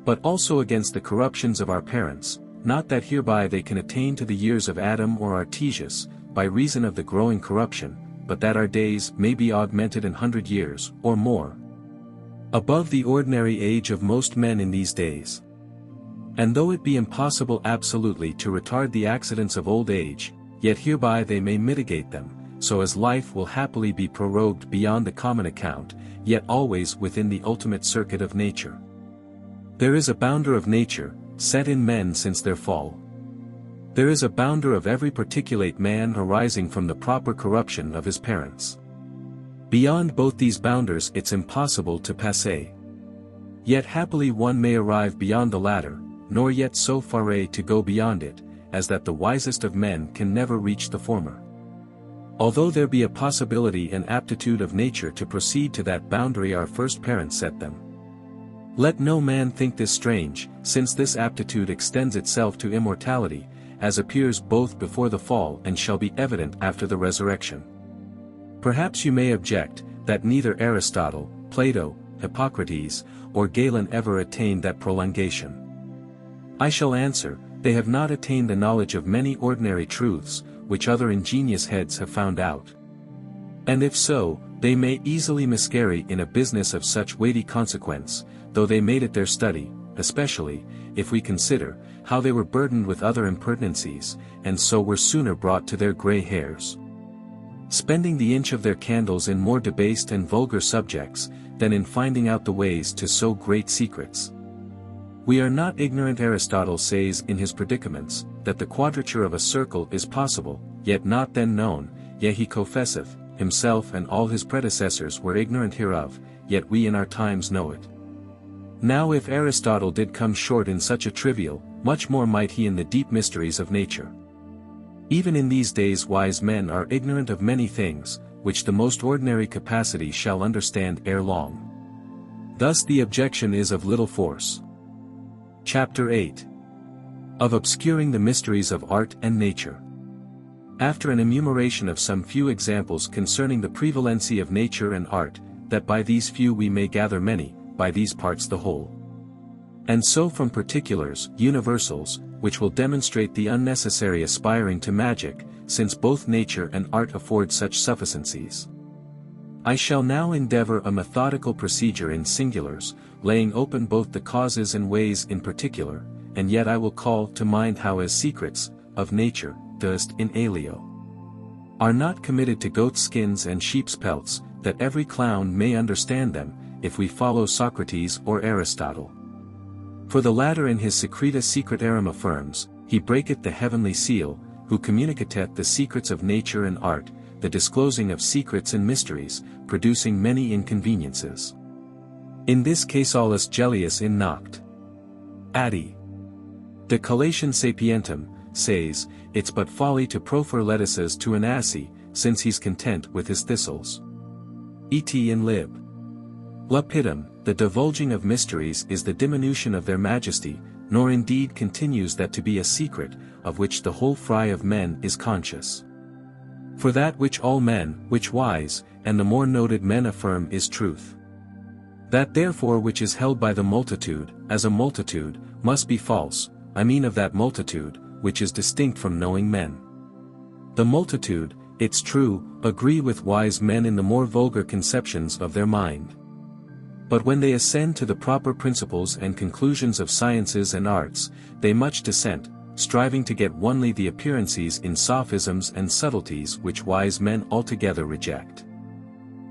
but also against the corruptions of our parents, not that hereby they can attain to the years of Adam or Artesius, by reason of the growing corruption, but that our days may be augmented 100 years, or more, above the ordinary age of most men in these days. And though it be impossible absolutely to retard the accidents of old age, yet hereby they may mitigate them, so as life will happily be prorogued beyond the common account, yet always within the ultimate circuit of nature. There is a bounder of nature, set in men since their fall. There is a bounder of every particulate man arising from the proper corruption of his parents. Beyond both these bounders it's impossible to passer. Yet happily one may arrive beyond the latter, nor yet so far to go beyond it, as that the wisest of men can never reach the former. Although there be a possibility and aptitude of nature to proceed to that boundary our first parents set them. Let no man think this strange, since this aptitude extends itself to immortality, as appears both before the fall and shall be evident after the resurrection. Perhaps you may object, that neither Aristotle, Plato, Hippocrates, or Galen ever attained that prolongation. I shall answer, they have not attained the knowledge of many ordinary truths, which other ingenious heads have found out. And if so, they may easily miscarry in a business of such weighty consequence, though they made it their study, especially, if we consider, how they were burdened with other impertinencies, and so were sooner brought to their grey hairs, spending the inch of their candles in more debased and vulgar subjects, than in finding out the ways to so great secrets. We are not ignorant. Aristotle says in his Predicaments, that the quadrature of a circle is possible, yet not then known, yet he confesseth, himself and all his predecessors were ignorant hereof, yet we in our times know it. Now if Aristotle did come short in such a trivial, much more might he in the deep mysteries of nature. Even in these days wise men are ignorant of many things, which the most ordinary capacity shall understand ere long. Thus the objection is of little force. Chapter 8. Of obscuring the mysteries of art and nature. After an enumeration of some few examples concerning the prevalency of nature and art, that by these few we may gather many, by these parts the whole. And so from particulars, universals, which will demonstrate the unnecessary aspiring to magic, since both nature and art afford such sufficiencies. I shall now endeavor a methodical procedure in singulars, laying open both the causes and ways in particular, and yet I will call to mind how as secrets, of nature, dost in alio, are not committed to goat skins and sheep's pelts, that every clown may understand them, if we follow Socrates or Aristotle. For the latter in his Secreta Secretarum affirms, he breaketh the heavenly seal, who communicateth the secrets of nature and art, the disclosing of secrets and mysteries, producing many inconveniences. In this case allus Gellius in Noct. Addi. De Collation Sapientum, says, it's but folly to proffer lettuces to an assy, since he's content with his thistles. Et in lib. Lapidum, the divulging of mysteries is the diminution of their majesty, nor indeed continues that to be a secret, of which the whole fry of men is conscious. For that which all men, which wise, and the more noted men affirm is truth. That therefore which is held by the multitude, as a multitude, must be false, I mean of that multitude, which is distinct from knowing men. The multitude, it's true, agree with wise men in the more vulgar conceptions of their mind. But when they ascend to the proper principles and conclusions of sciences and arts, they much dissent, striving to get onely the appearances in sophisms and subtleties which wise men altogether reject.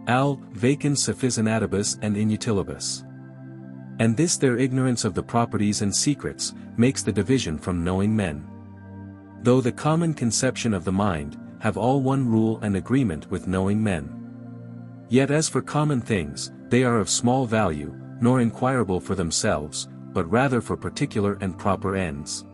Al vacans sophisinatibus and inutilibus. And this their ignorance of the properties and secrets, makes the division from knowing men. Though the common conception of the mind, have all one rule and agreement with knowing men. Yet as for common things, they are of small value, nor inquirable for themselves, but rather for particular and proper ends.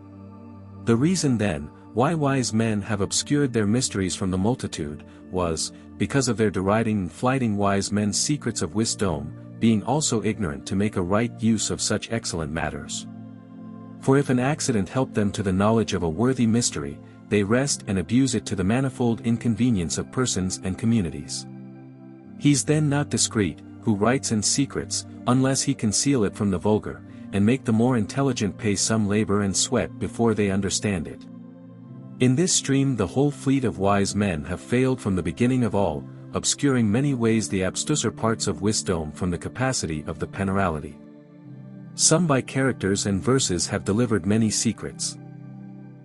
The reason then, why wise men have obscured their mysteries from the multitude, was, because of their deriding and flighting wise men's secrets of wisdom, being also ignorant to make a right use of such excellent matters. For if an accident help them to the knowledge of a worthy mystery, they wrest and abuse it to the manifold inconvenience of persons and communities. He's then not discreet, who writes in secrets, unless he conceal it from the vulgar, and make the more intelligent pay some labor and sweat before they understand it. In this stream the whole fleet of wise men have failed from the beginning of all, obscuring many ways the abstruser parts of wisdom from the capacity of the penorality. Some by characters and verses have delivered many secrets.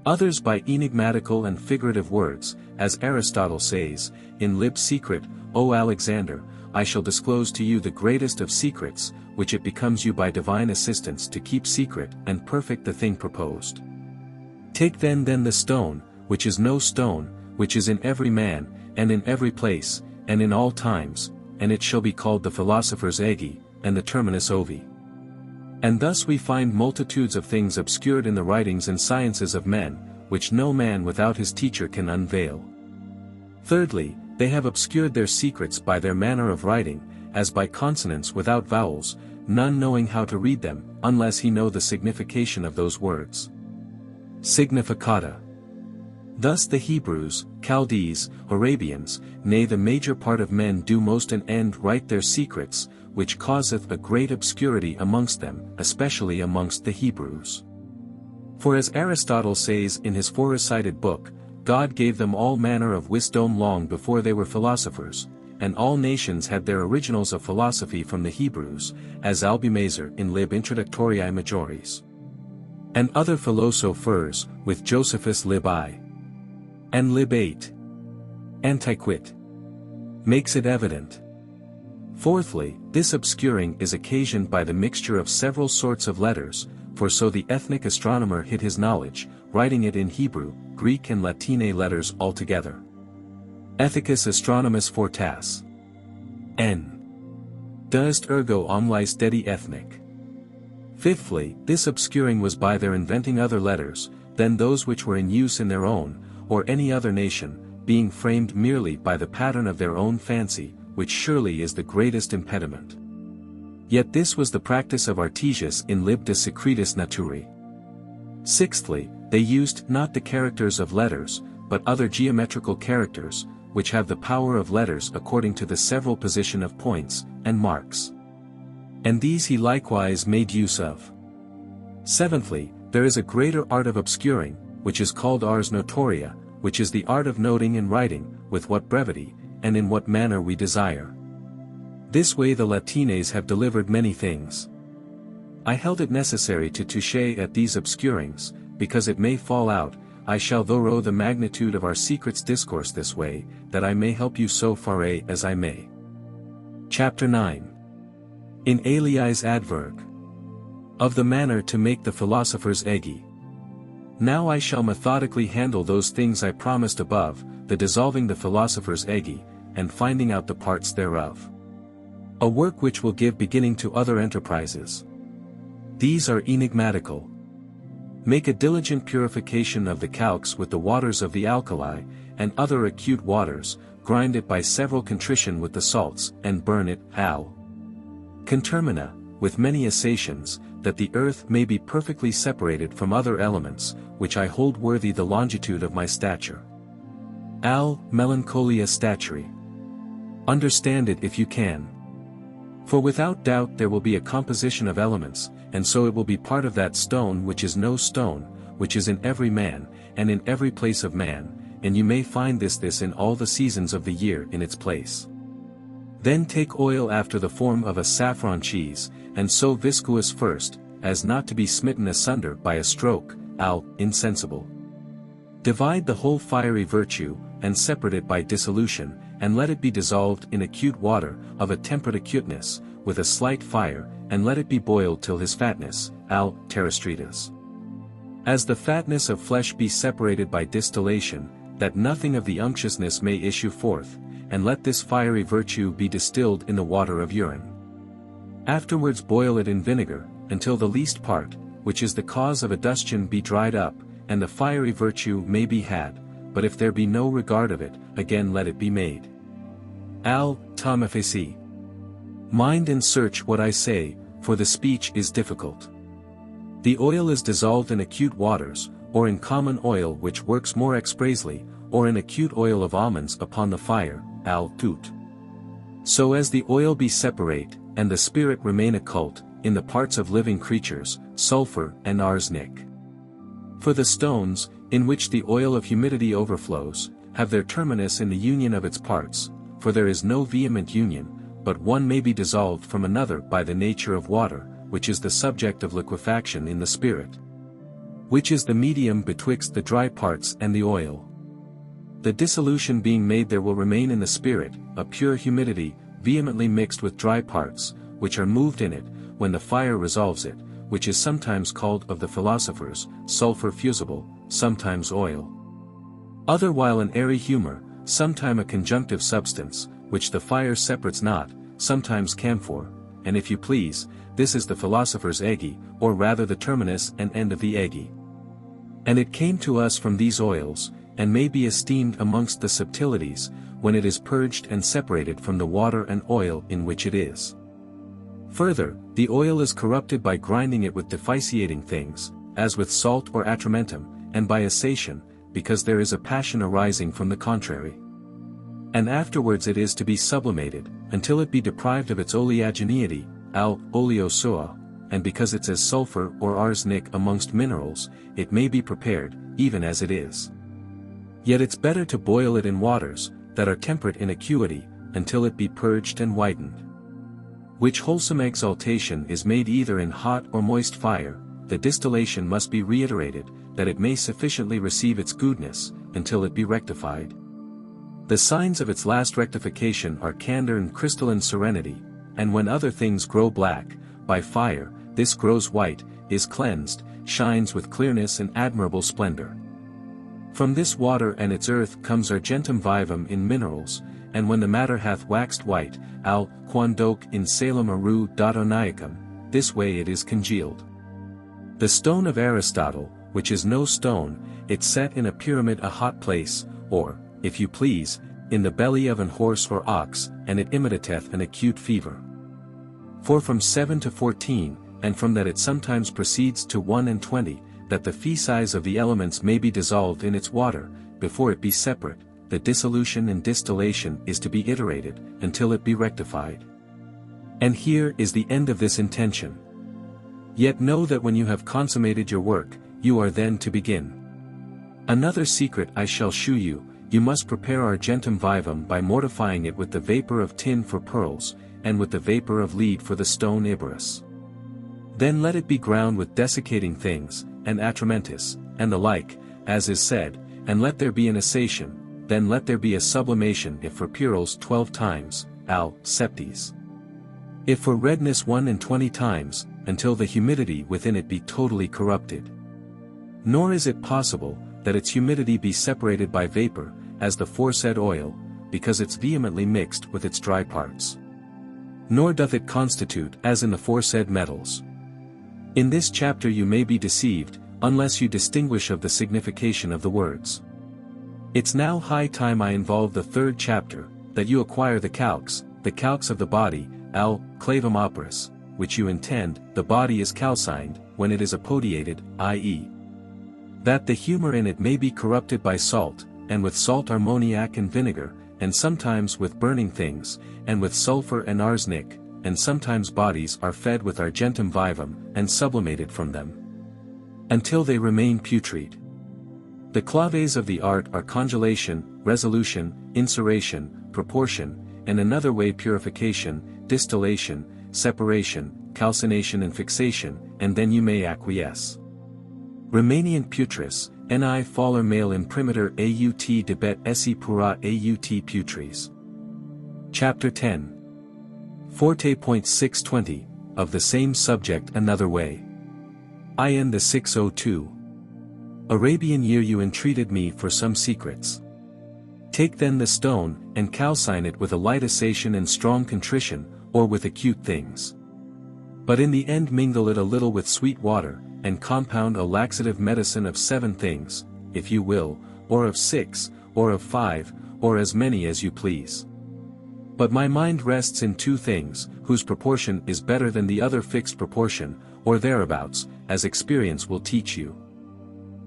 Others by enigmatical and figurative words, as Aristotle says, in Lib Secret, O Alexander, I shall disclose to you the greatest of secrets, which it becomes you by divine assistance to keep secret and perfect the thing proposed. Take then the stone, which is no stone, which is in every man, and in every place, and in all times, and it shall be called the Philosophers' Egge, and the Terminus Ovi. And thus we find multitudes of things obscured in the writings and sciences of men, which no man without his teacher can unveil. Thirdly, they have obscured their secrets by their manner of writing, as by consonants without vowels, none knowing how to read them, unless he know the signification of those words. Significata. Thus the Hebrews, Chaldees, Arabians, nay the major part of men do most an end write their secrets, which causeth a great obscurity amongst them, especially amongst the Hebrews. For as Aristotle says in his forecited book, God gave them all manner of wisdom long before they were philosophers, and all nations had their originals of philosophy from the Hebrews, as Albumazer in Lib Introductoriae Majoris. And other philosophers, with Josephus Lib I. And Lib 8. Antiquit. Makes it evident. Fourthly, this obscuring is occasioned by the mixture of several sorts of letters, for so the ethnic astronomer hid his knowledge, writing it in Hebrew, Greek and Latine letters altogether. Ethicus astronomus fortas. N. Deust ergo omnis dedi ethnic. Fifthly, this obscuring was by their inventing other letters, than those which were in use in their own, or any other nation, being framed merely by the pattern of their own fancy, which surely is the greatest impediment. Yet this was the practice of Artesius in Lib de Secretis Naturae. Sixthly, they used not the characters of letters, but other geometrical characters, which have the power of letters according to the several position of points, and marks. And these he likewise made use of. Seventhly, there is a greater art of obscuring, which is called ars notoria, which is the art of noting in writing, with what brevity, and in what manner we desire. This way the Latines have delivered many things. I held it necessary to touche at these obscurings, because it may fall out, I shall thorough the magnitude of our secrets discourse this way, that I may help you so far as I may. Chapter 9. In aliis Adverg. Of the manner to make the Philosophers' Egge. Now I shall methodically handle those things I promised above, the dissolving the Philosophers' Egge, and finding out the parts thereof. A work which will give beginning to other enterprises. These are enigmatical. Make a diligent purification of the calx with the waters of the alkali, and other acute waters, grind it by several contrition with the salts, and burn it, al. Contermina, with many assations, that the earth may be perfectly separated from other elements, which I hold worthy the longitude of my stature. Al melancholia staturi. Understand it if you can. For without doubt there will be a composition of elements, and so it will be part of that stone which is no stone, which is in every man, and in every place of man, and you may find this in all the seasons of the year in its place. Then take oil after the form of a saffron cheese, and so viscous first, as not to be smitten asunder by a stroke, al, insensible. Divide the whole fiery virtue, and separate it by dissolution, and let it be dissolved in acute water, of a temperate acuteness, with a slight fire, and let it be boiled till his fatness, al terrestritas. As the fatness of flesh be separated by distillation, that nothing of the unctuousness may issue forth, and let this fiery virtue be distilled in the water of urine. Afterwards boil it in vinegar, until the least part, which is the cause of adustion be dried up, and the fiery virtue may be had, but if there be no regard of it, again let it be made. Al tamifesi. Mind and search what I say, for the speech is difficult. The oil is dissolved in acute waters, or in common oil which works more expressly, or in acute oil of almonds upon the fire, al-tut. So as the oil be separate, and the spirit remain occult, in the parts of living creatures, sulfur and arsenic. For the stones, in which the oil of humidity overflows, have their terminus in the union of its parts, for there is no vehement union, but one may be dissolved from another by the nature of water, which is the subject of liquefaction in the spirit, which is the medium betwixt the dry parts and the oil. The dissolution being made there will remain in the spirit, a pure humidity, vehemently mixed with dry parts, which are moved in it, when the fire resolves it, which is sometimes called of the philosophers, sulfur fusible, sometimes oil. Other while an airy humour, sometime a conjunctive substance, which the fire separates not, sometimes camphor, and if you please, this is the philosopher's Egge, or rather the terminus and end of the Egge. And it came to us from these oils, and may be esteemed amongst the subtilities, when it is purged and separated from the water and oil in which it is. Further, the oil is corrupted by grinding it with deficiating things, as with salt or atramentum, and by assation, because there is a passion arising from the contrary. And afterwards it is to be sublimated, until it be deprived of its oleaginity, oleosua, and because it's as sulfur or arsenic amongst minerals, it may be prepared, even as it is. Yet it's better to boil it in waters, that are temperate in acuity, until it be purged and whitened. Which wholesome exaltation is made either in hot or moist fire, the distillation must be reiterated, that it may sufficiently receive its goodness, until it be rectified. The signs of its last rectification are candor and crystalline serenity, and when other things grow black, by fire, this grows white, is cleansed, shines with clearness and admirable splendor. From this water and its earth comes argentum vivum in minerals, and when the matter hath waxed white, quandoque in salem aru dotoniacum, this way it is congealed. The stone of Aristotle, which is no stone, it set in a pyramid a hot place, or, if you please, in the belly of an horse or ox, and it imitateth an acute fever. For from 7 to 14, and from that it sometimes proceeds to 1 and 20, that the feces of the elements may be dissolved in its water, before it be separate, the dissolution and distillation is to be iterated, until it be rectified. And here is the end of this intention. Yet know that when you have consummated your work, you are then to begin. Another secret I shall shew you, you must prepare argentum vivum by mortifying it with the vapor of tin for pearls, and with the vapor of lead for the stone Iberus. Then let it be ground with desiccating things, and atramentis, and the like, as is said, and let there be an assation, then let there be a sublimation if for pearls 12 times, septies. If for redness 1 and 20 times, until the humidity within it be totally corrupted. Nor is it possible, that its humidity be separated by vapor, as the foresaid oil, because it's vehemently mixed with its dry parts. Nor doth it constitute as in the foresaid metals. In this chapter you may be deceived, unless you distinguish of the signification of the words. It's now high time I involve the third chapter, that you acquire the calx of the body, clavum operis, which you intend, the body is calcined, when it is apodiated, i.e. that the humour in it may be corrupted by salt, and with salt ammoniac and vinegar, and sometimes with burning things, and with sulphur and arsenic, and sometimes bodies are fed with argentum vivum, and sublimated from them, until they remain putrid. The claves of the art are congelation, resolution, insuration, proportion, and another way purification, distillation, separation, calcination and fixation, and then you may acquiesce. Remanient putris, ni faller male imprimatur aut debet esse pura aut putris. Chapter 10. Forte.620, of the same subject another way. In the 602. Arabian year you entreated me for some secrets. Take then the stone, and calcine it with a light assation and strong contrition, or with acute things. But in the end mingle it a little with sweet water, and compound a laxative medicine of 7 things, if you will, or of 6, or of 5, or as many as you please. But my mind rests in two things, whose proportion is better than the other fixed proportion, or thereabouts, as experience will teach you.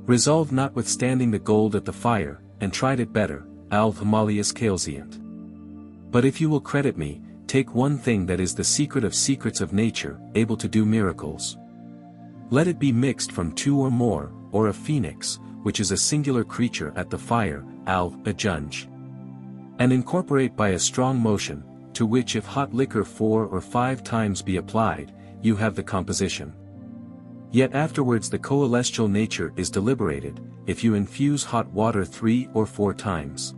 Resolve notwithstanding the gold at the fire, and tried it better, Alchemalius Calesiant. But if you will credit me, take one thing that is the secret of secrets of nature, able to do miracles. Let it be mixed from two or more, or a phoenix, which is a singular creature at the fire, a junge. And incorporate by a strong motion, to which if hot liquor 4 or 5 times be applied, you have the composition. Yet afterwards the coelestial nature is deliberated, if you infuse hot water 3 or 4 times.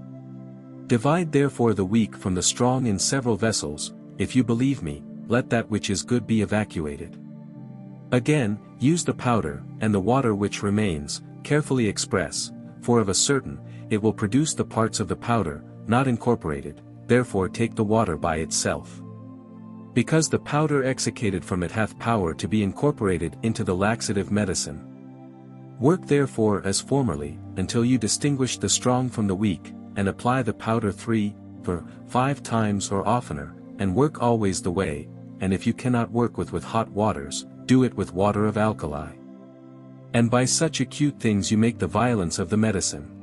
Divide therefore the weak from the strong in several vessels, if you believe me, let that which is good be evacuated. Again, use the powder, and the water which remains, carefully express, for of a certain, it will produce the parts of the powder, not incorporated, therefore take the water by itself. Because the powder extricated from it hath power to be incorporated into the laxative medicine. Work therefore as formerly, until you distinguish the strong from the weak, and apply the powder 3, or 5 times or oftener, and work always the way, and if you cannot work with hot waters, do it with water of alkali. And by such acute things you make the violence of the medicine.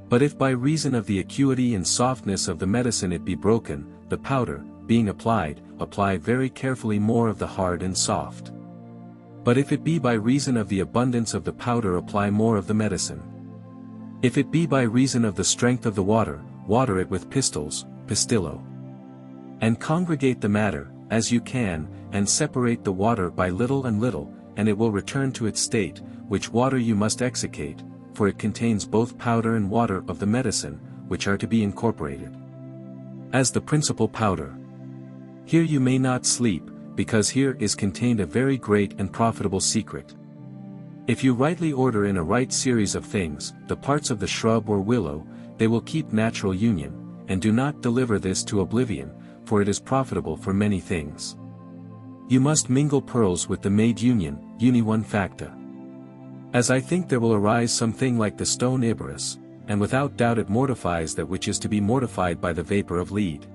But if by reason of the acuity and softness of the medicine it be broken, the powder, being applied, apply very carefully more of the hard and soft. But if it be by reason of the abundance of the powder apply more of the medicine. If it be by reason of the strength of the water, water it with pistols, pistillo. And congregate the matter, as you can, and separate the water by little and little, and it will return to its state, which water you must extricate, for it contains both powder and water of the medicine, which are to be incorporated. As the principal powder. Here you may not sleep, because here is contained a very great and profitable secret. If you rightly order in a right series of things, the parts of the shrub or willow, they will keep natural union, and do not deliver this to oblivion, for it is profitable for many things. You must mingle pearls with the made union, uni one facta. As I think there will arise something like the stone Iberus, and without doubt it mortifies that which is to be mortified by the vapor of lead.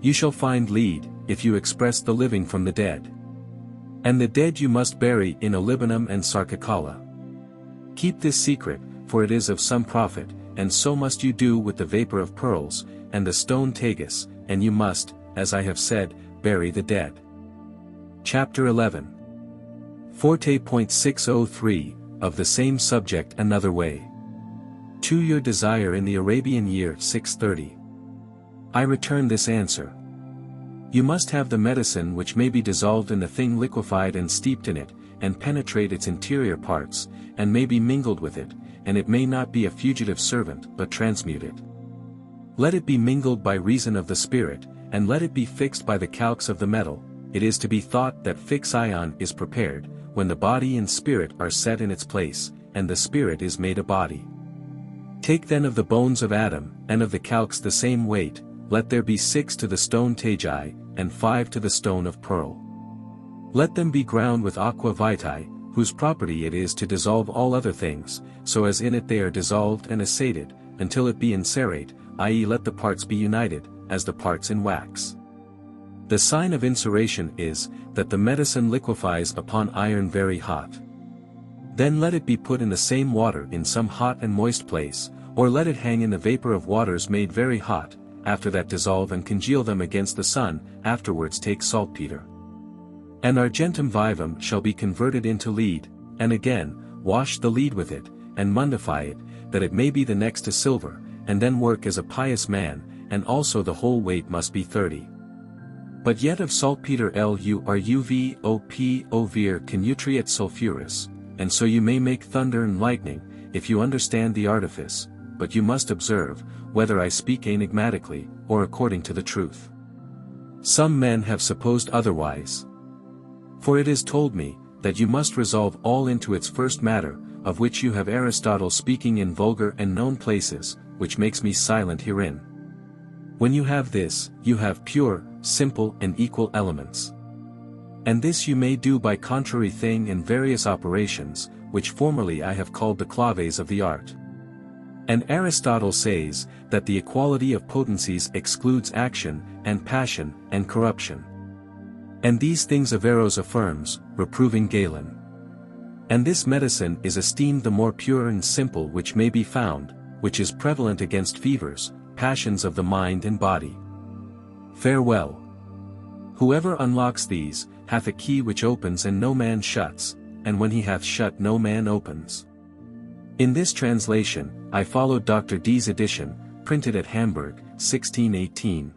You shall find lead, if you express the living from the dead. And the dead you must bury in olibanum and sarcicala. Keep this secret, for it is of some profit, and so must you do with the vapor of pearls, and the stone tagus, and you must, as I have said, bury the dead. Chapter 11. 40.603, of the same subject another way. To your desire in the Arabian year 630. I return this answer. You must have the medicine which may be dissolved in the thing liquefied and steeped in it, and penetrate its interior parts, and may be mingled with it, and it may not be a fugitive servant but transmute it. Let it be mingled by reason of the spirit, and let it be fixed by the calx of the metal. It is to be thought that fixion is prepared, when the body and spirit are set in its place, and the spirit is made a body. Take then of the bones of Adam, and of the calx the same weight, let there be 6 to the stone tagi, and 5 to the stone of pearl. Let them be ground with aqua vitae, whose property it is to dissolve all other things, so as in it they are dissolved and asated, until it be incerate, i.e. let the parts be united, as the parts in wax. The sign of inceration is, that the medicine liquefies upon iron very hot. Then let it be put in the same water in some hot and moist place, or let it hang in the vapor of waters made very hot, after that dissolve and congeal them against the sun, afterwards take saltpeter. And argentum vivum shall be converted into lead, and again, wash the lead with it, and mundify it, that it may be the next to silver, and then work as a pious man, and also the whole weight must be 30. But yet of saltpeter luruv ovir canutriet sulphurus, and so you may make thunder and lightning, if you understand the artifice, but you must observe, whether I speak enigmatically, or according to the truth. Some men have supposed otherwise. For it is told me, that you must resolve all into its first matter, of which you have Aristotle speaking in vulgar and known places, which makes me silent herein. When you have this, you have pure, simple and equal elements. And this you may do by contrary thing and various operations, which formerly I have called the claves of the art. And Aristotle says, that the equality of potencies excludes action, and passion, and corruption. And these things Averroes affirms, reproving Galen. And this medicine is esteemed the more pure and simple which may be found, which is prevalent against fevers, passions of the mind and body. Farewell. Whoever unlocks these, hath a key which opens and no man shuts, and when he hath shut no man opens. In this translation, I followed Dr. Dees' edition, printed at Hamburg, 1618.